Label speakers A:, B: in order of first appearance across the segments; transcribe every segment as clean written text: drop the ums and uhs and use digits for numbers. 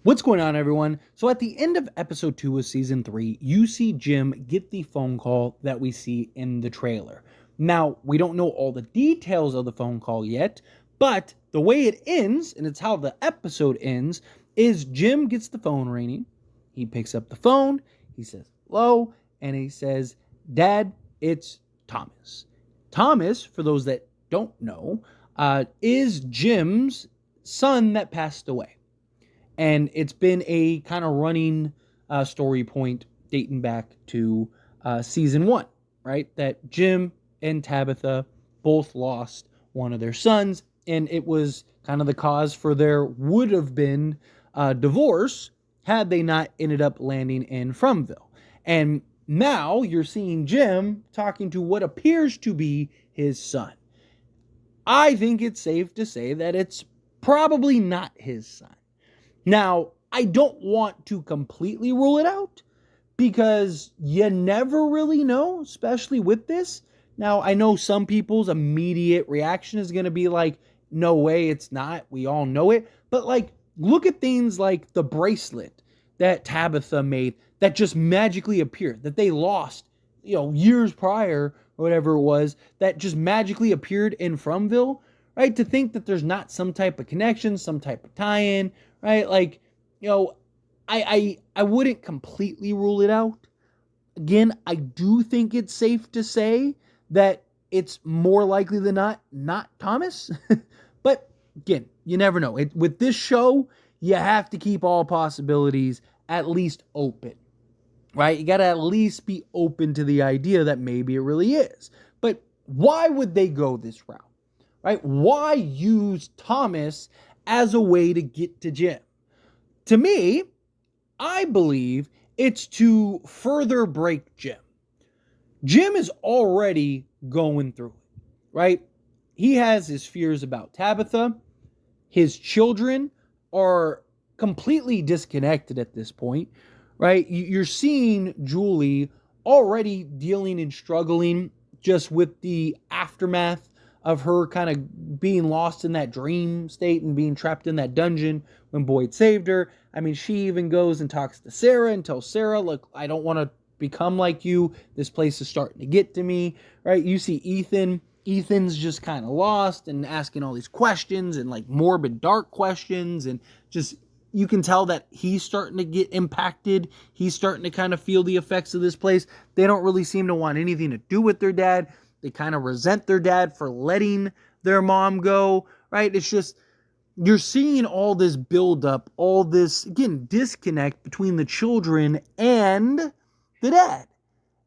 A: What's going on, everyone? So at the end of episode 2 of season 3, you see Jim get the phone call that we see in the trailer. Now, we don't know all the details of the phone call yet, but the way it ends, and it's how the episode ends, is Jim gets the phone ringing. He picks up the phone, he says hello, and he says, "Dad, it's Thomas." Thomas, for those that don't know, is Jim's son that passed away. And it's been a kind of running story point dating back to season 1, right? That Jim and Tabitha both lost one of their sons, and it was kind of the cause for their would have been divorce had they not ended up landing in Fromville. And now you're seeing Jim talking to what appears to be his son. I think it's safe to say that it's probably not his son. Now, I don't want to completely rule it out because you never really know, especially with this. Now, I know some people's immediate reaction is going to be like, no way, it's not. We all know it. But like, look at things like the bracelet that Tabitha made that just magically appeared, that they lost, years prior or whatever it was, that just magically appeared in Fromville, right? To think that there's not some type of connection, some type of tie-in, right? Like, I wouldn't completely rule it out. Again, I do think it's safe to say that it's more likely than not Thomas. But again, you never know. With this show, you have to keep all possibilities at least open, right? You got to at least be open to the idea that maybe it really is. But why would they go this route, right? Why use Thomas as a way to get to Jim? To me, I believe it's to further break Jim. Jim is already going through it, right? He has his fears about Tabitha. His children are completely disconnected at this point, right? You're seeing Julie already dealing and struggling just with the aftermath of her kind of being lost in that dream state and being trapped in that dungeon when Boyd saved her. I mean, she even goes and talks to Sarah and tells Sarah, look, I don't want to become like you. This place is starting to get to me, right? You see Ethan. Ethan's just kind of lost and asking all these questions and like morbid, dark questions. And just, you can tell that he's starting to get impacted. He's starting to kind of feel the effects of this place. They don't really seem to want anything to do with their dad. They kind of resent their dad for letting their mom go, right? It's just, you're seeing all this buildup, all this, again, disconnect between the children and the dad.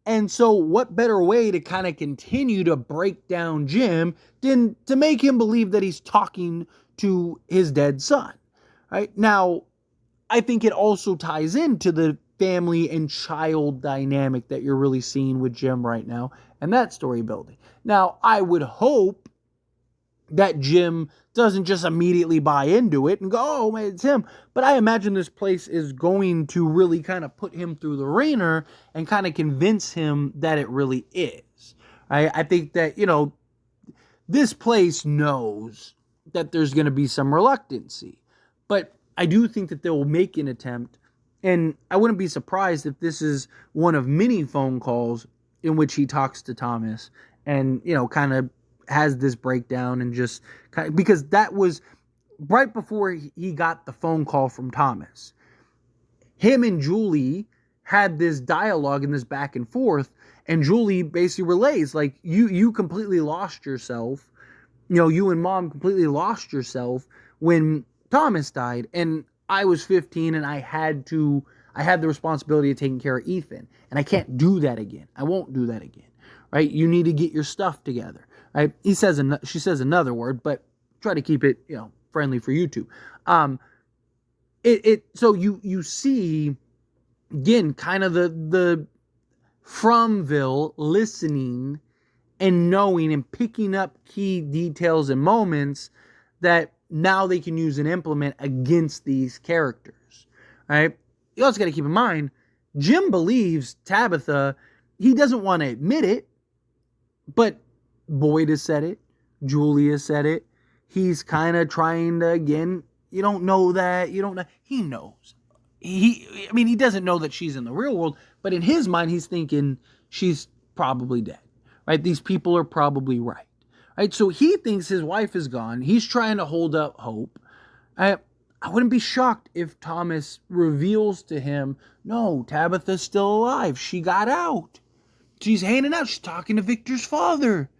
A: And so what better way to kind of continue to break down Jim than to make him believe that he's talking to his dead son, right? Now, I think it also ties into the family and child dynamic that you're really seeing with Jim right now and that story building. Now, I would hope that Jim doesn't just immediately buy into it and go, oh, man, it's him. But I imagine this place is going to really kind of put him through the ringer and kind of convince him that it really is. I think that, this place knows that there's going to be some reluctancy. But I do think that they'll make an attempt. And I wouldn't be surprised if this is one of many phone calls in which he talks to Thomas and, kind of has this breakdown and just kind of, because that was right before he got the phone call from Thomas. Him and Julie had this dialogue and this back and forth, and Julie basically relays like, you completely lost yourself. You and mom completely lost yourself when Thomas died, and I was 15 and I had the responsibility of taking care of Ethan, and I can't do that again. I won't do that again, right? You need to get your stuff together, right? She says another word, but try to keep it, friendly for YouTube. So you see, again, kind of the Fromville listening and knowing and picking up key details and moments that now they can use and implement against these characters, right? You also got to keep in mind, Jim believes Tabitha. He doesn't want to admit it, but Boyd has said it. Julia said it. He's kind of trying to, again, You don't know that. You don't know. He knows. He doesn't know that she's in the real world, but in his mind, he's thinking she's probably dead, right? These people are probably right, right? So he thinks his wife is gone. He's trying to hold up hope. I wouldn't be shocked if Thomas reveals to him, no, Tabitha's still alive. She got out. She's hanging out. She's talking to Victor's father,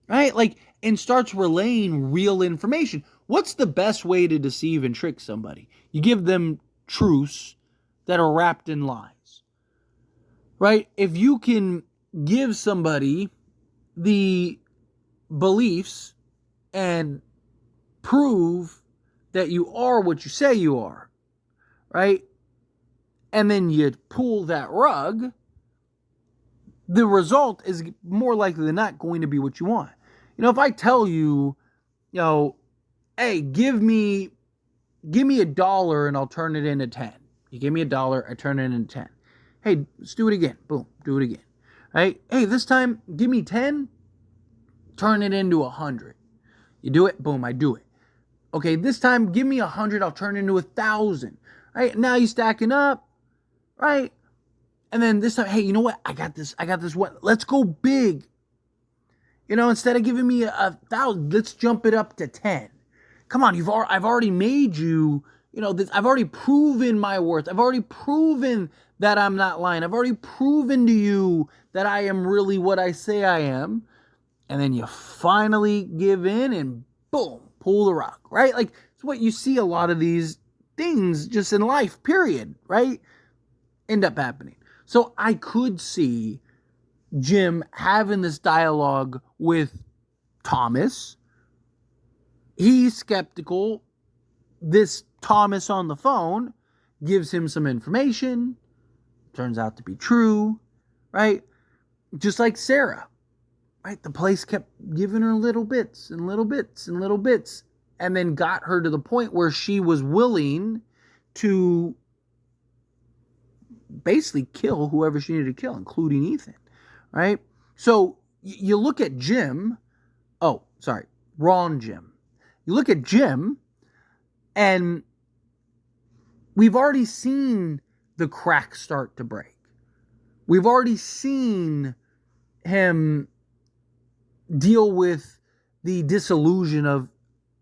A: right? And starts relaying real information. What's the best way to deceive and trick somebody? You give them truths that are wrapped in lies, right? If you can give somebody the beliefs and prove that you are what you say you are, right? And then you pull that rug, the result is more likely than not going to be what you want. If I tell you, hey, give me $1 and I'll turn it into 10. You give me $1, I turn it into 10. Hey, let's do it again. Boom, do it again. Right? Hey, this time, give me 10, turn it into 100. You do it, boom, I do it. Okay, this time, give me 100, I'll turn it into 1,000. Right? Now you're stacking up, right? And then this time, hey, you know what? I got this. What? Let's go big. Instead of giving me 1,000, let's jump it up to 10. Come on, I've already made you, I've already proven my worth. I've already proven that I'm not lying. I've already proven to you that I am really what I say I am. And then you finally give in and boom, pull the rug, right? It's what you see a lot of these things just in life, period, right? End up happening. So I could see Jim having this dialogue with Thomas. He's skeptical. This Thomas on the phone gives him some information. Turns out to be true, right? Just like Sarah, right? The place kept giving her little bits and little bits and little bits, and then got her to the point where she was willing to basically kill whoever she needed to kill, including Ethan, right? So you look at Jim. Oh, sorry, wrong Jim. You look at Jim, and we've already seen the cracks start to break. We've already seen him deal with the disillusion of,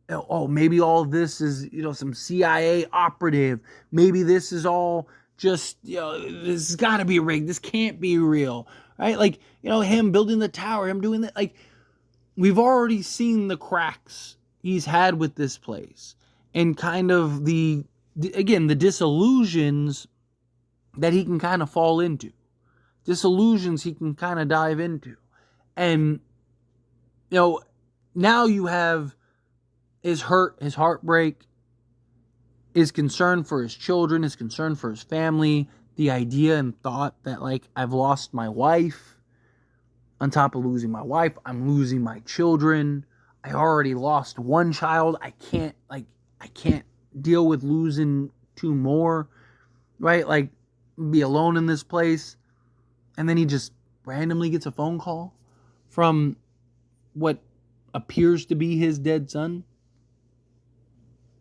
A: oh, maybe all of this is, some CIA operative. Maybe this is all just, this has got to be rigged. This can't be real, right? Him building the tower, him doing that. We've already seen the cracks he's had with this place, and kind of the disillusions that he can kind of fall into, disillusions he can kind of dive into. And, now you have his hurt, his heartbreak, his concern for his children, his concern for his family, the idea and thought that, I've lost my wife. On top of losing my wife, I'm losing my children. I already lost one child. I can't deal with losing two more, right? Be alone in this place. And then he just randomly gets a phone call from what appears to be his dead son.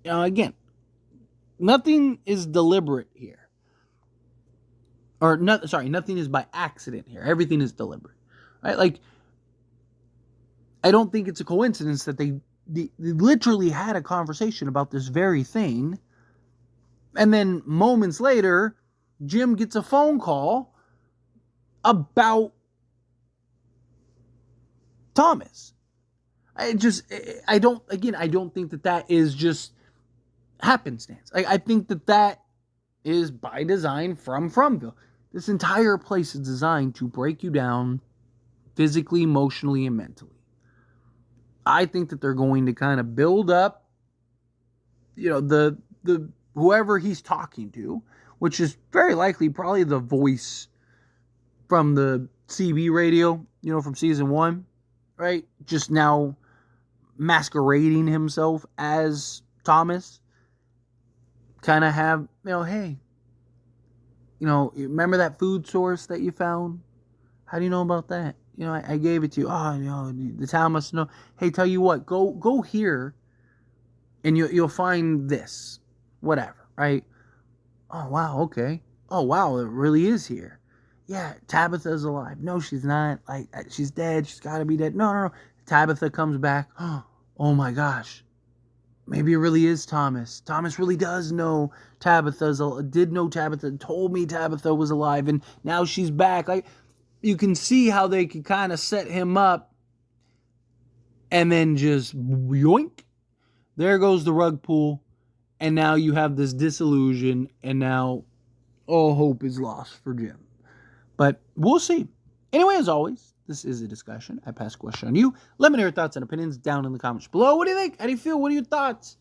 A: Again, nothing is deliberate here. Nothing is by accident here. Everything is deliberate. Right? I don't think it's a coincidence that they literally had a conversation about this very thing. And then moments later, Jim gets a phone call about Thomas. I don't think that is just happenstance. I think that is by design from Fromville. This entire place is designed to break you down physically, emotionally, and mentally. I think that they're going to kind of build up, the whoever he's talking to, which is very likely probably the voice from the CB radio, from season 1, right? Just now masquerading himself as Thomas. Kind of have, hey, remember that food source that you found? How do you know about that? I gave it to you. Oh, the town must know. Hey, tell you what, go here And you'll find this, whatever, right? Oh, wow, okay. Oh, wow, it really is here. Yeah, Tabitha's alive. No, she's not. Like, she's dead. She's got to be dead. No. Tabitha comes back. Oh, my gosh. Maybe it really is Thomas. Thomas really does know did know Tabitha, told me Tabitha was alive, and now she's back. Like, you can see how they could kind of set him up, and then just yoink, there goes the rug pull, and now you have this disillusion, and now all hope is lost for Jim. But we'll see. Anyway, as always, this is a discussion. I pass a question on you. Let me know your thoughts and opinions down in the comments below. What do you think? How do you feel? What are your thoughts?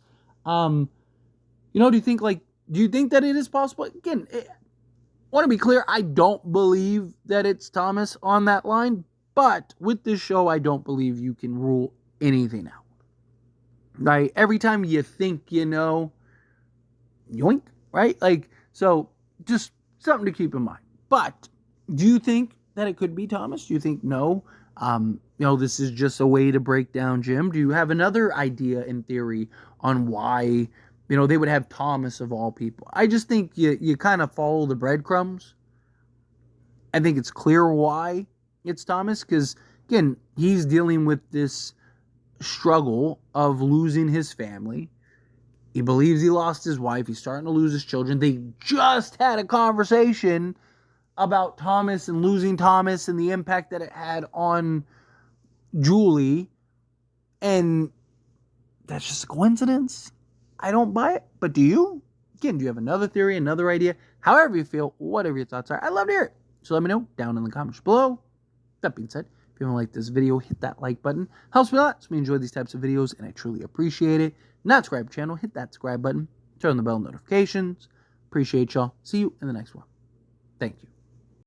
A: Do you think that it is possible? Again, I want to be clear. I don't believe that it's Thomas on that line, but with this show, I don't believe you can rule anything out. Right? Every time you think you know, yoink, right? Like, so just something to keep in mind. But do you think that it could be Thomas? Do you think no? This is just a way to break down Jim? Do you have another idea in theory on why, they would have Thomas of all people? I just think you kind of follow the breadcrumbs. I think it's clear why it's Thomas, because, again, he's dealing with this struggle of losing his family. He believes he lost his wife. He's starting to lose his children. They just had a conversation about Thomas and losing Thomas and the impact that it had on Julie. And that's just a coincidence. I don't buy it. But do you? Again, do you have another theory, another idea? However you feel, whatever your thoughts are, I'd love to hear it. So let me know down in the comments below. That being said, if you want to like this video, hit that like button. Helps me a lot. So we enjoy these types of videos, and I truly appreciate it. Not subscribe to the channel, hit that subscribe button. Turn on the bell notifications. Appreciate y'all. See you in the next one. Thank you.